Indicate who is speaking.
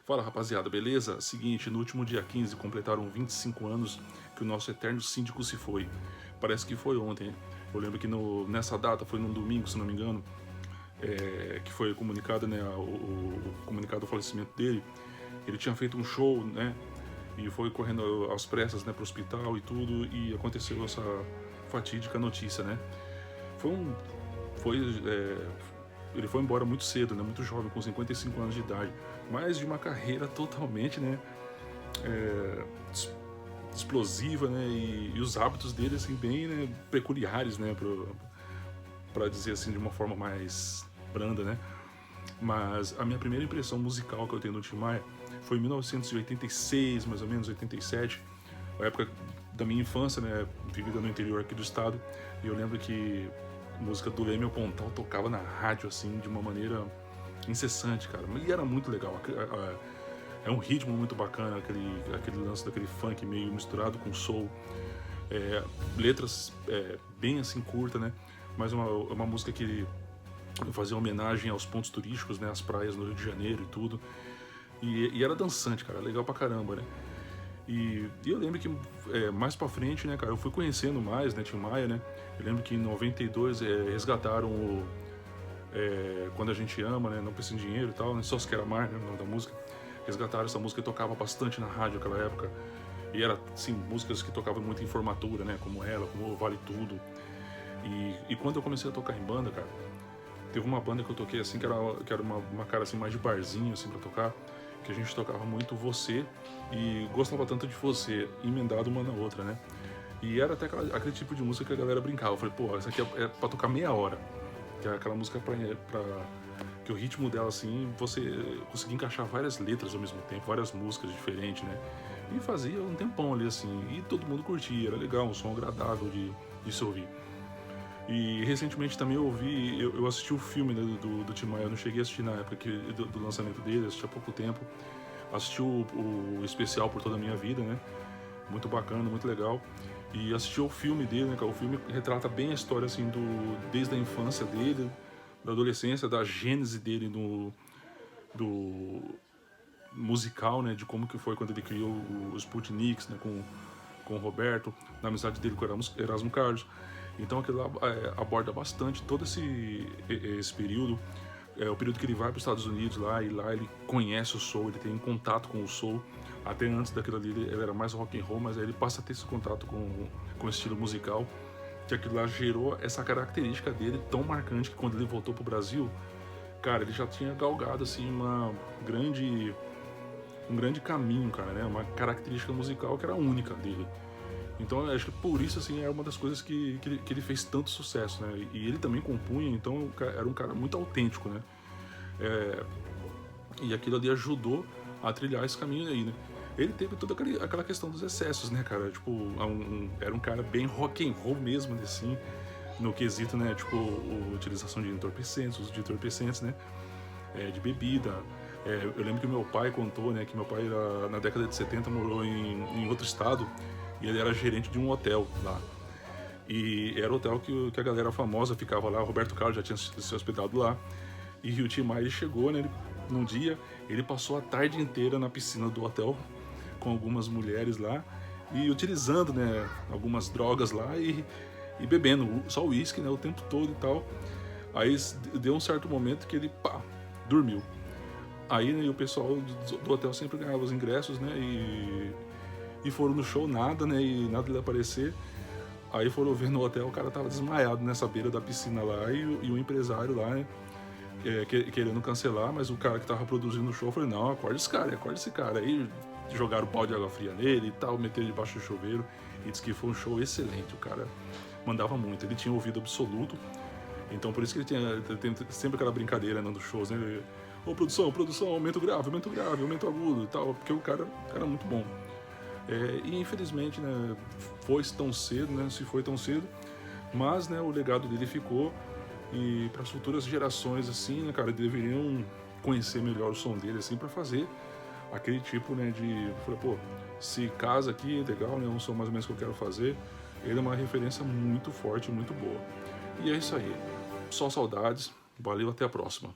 Speaker 1: Fala rapaziada, beleza? Seguinte, no último dia 15 completaram 25 anos que o nosso eterno síndico se foi. Parece que foi ontem. Eu lembro que nessa data, foi num domingo, se não me engano, que foi comunicado, né, o comunicado do falecimento dele. Ele tinha feito um show, né, e foi correndo às pressas, né, pro hospital e tudo, e aconteceu essa fatídica notícia, né. Foi um... foi... ele foi embora muito cedo, né, muito jovem, com 55 anos de idade, mas de uma carreira totalmente, né, explosiva, né, e os hábitos dele, assim, bem, né, peculiares, né, para dizer assim de uma forma mais branda, né. Mas a minha primeira impressão musical que eu tenho do Tim Maia foi em 1986, mais ou menos, 87, a época da minha infância, né, vivida no interior aqui do estado, e eu lembro que a música do Leme ao Pontal tocava na rádio, assim, de uma maneira incessante, cara, e era muito legal. É um ritmo muito bacana, aquele lance daquele funk meio misturado com soul, letras bem assim curta, né, mas uma música que fazia homenagem aos pontos turísticos, né, as praias no Rio de Janeiro e tudo, e era dançante, cara, legal pra caramba, né. E eu lembro que mais pra frente, né, cara, eu fui conhecendo mais, né, Tim Maia, né. Eu lembro que em 92 resgataram o Quando a Gente Ama, né, Não Precisa de Dinheiro e tal, né, Só Se Quer Amar, né, o nome da música. Resgataram essa música, tocava bastante na rádio naquela época, e era, assim, músicas que tocavam muito em formatura, né, como ela, como Vale Tudo. E quando eu comecei a tocar em banda, cara, teve uma banda que eu toquei, assim, que era uma cara, assim, mais de barzinho, assim, pra tocar, que a gente tocava muito Você, e gostava tanto de Você, emendado uma na outra, né. E era até aquele tipo de música que a galera brincava. Eu falei, pô, essa aqui é pra tocar meia hora, que é aquela música que o ritmo dela, assim, você conseguia encaixar várias letras ao mesmo tempo, várias músicas diferentes, né? E fazia um tempão ali, assim, e todo mundo curtia, era legal, um som agradável de se ouvir. E recentemente também eu assisti o filme, né, do Tim Maia. Eu não cheguei a assistir na época do lançamento dele, assisti há pouco tempo. Assisti o especial Por Toda a Minha Vida, né? Muito bacana, muito legal. E assisti o filme dele, né, cara? O filme retrata bem a história, assim, desde a infância dele, da adolescência, da gênese dele do musical, né, de como que foi quando ele criou os Sputniks, né, com o Roberto, na amizade dele com o Erasmo Carlos. Então aquilo lá aborda bastante todo esse período, o período que ele vai para os Estados Unidos lá, e lá ele conhece o soul, ele tem um contato com o soul. Até antes daquilo ali ele era mais rock and roll, mas aí ele passa a ter esse contato com o estilo musical, que aquilo lá gerou essa característica dele tão marcante, que quando ele voltou pro Brasil, cara, ele já tinha galgado, assim, um grande caminho, cara, né, uma característica musical que era única dele. Então eu acho que por isso, assim, é uma das coisas que ele fez tanto sucesso, né, e ele também compunha, então era um cara muito autêntico, né, e aquilo ali ajudou a trilhar esse caminho aí, né. Ele teve toda aquela questão dos excessos, né, cara, tipo, era um cara bem rock and roll mesmo, assim, no quesito, né, tipo, utilização de entorpecentes, uso de entorpecentes, né, de bebida. Eu lembro que meu pai contou, né, que meu pai na década de 70 morou em outro estado, e ele era gerente de um hotel lá. E era o hotel que a galera famosa ficava lá. O Roberto Carlos já tinha se hospedado lá. E o Tim Maia chegou, né, num dia, ele passou a tarde inteira na piscina do hotel com algumas mulheres lá, e utilizando, né, algumas drogas lá, e bebendo só uísque, né, o tempo todo e tal. Aí deu um certo momento que ele, pá, dormiu. Aí, né, o pessoal do hotel sempre ganhava os ingressos, né, e foram no show, nada, né, e nada dele aparecer. Aí foram ver no hotel, o cara tava desmaiado nessa beira da piscina lá, e o empresário lá, né, querendo cancelar, mas o cara que tava produzindo o show falou, não, acorda esse cara. Aí jogaram o pau de água fria nele e tal, meteram debaixo do chuveiro, e disse que foi um show excelente. O cara mandava muito, ele tinha ouvido absoluto, então por isso que ele tem sempre aquela brincadeira, né, nos shows, né, ô produção, aumento grave, aumento agudo e tal, porque o cara era muito bom. E infelizmente, né, se foi tão cedo, mas, né, o legado dele ficou, e para as futuras gerações, assim, né, cara, deveriam conhecer melhor o som dele, assim, para fazer aquele tipo, né, pô, se casa aqui, legal, né, um som mais ou menos que eu quero fazer. Ele é uma referência muito forte, muito boa. E é isso aí, só saudades, valeu, até a próxima.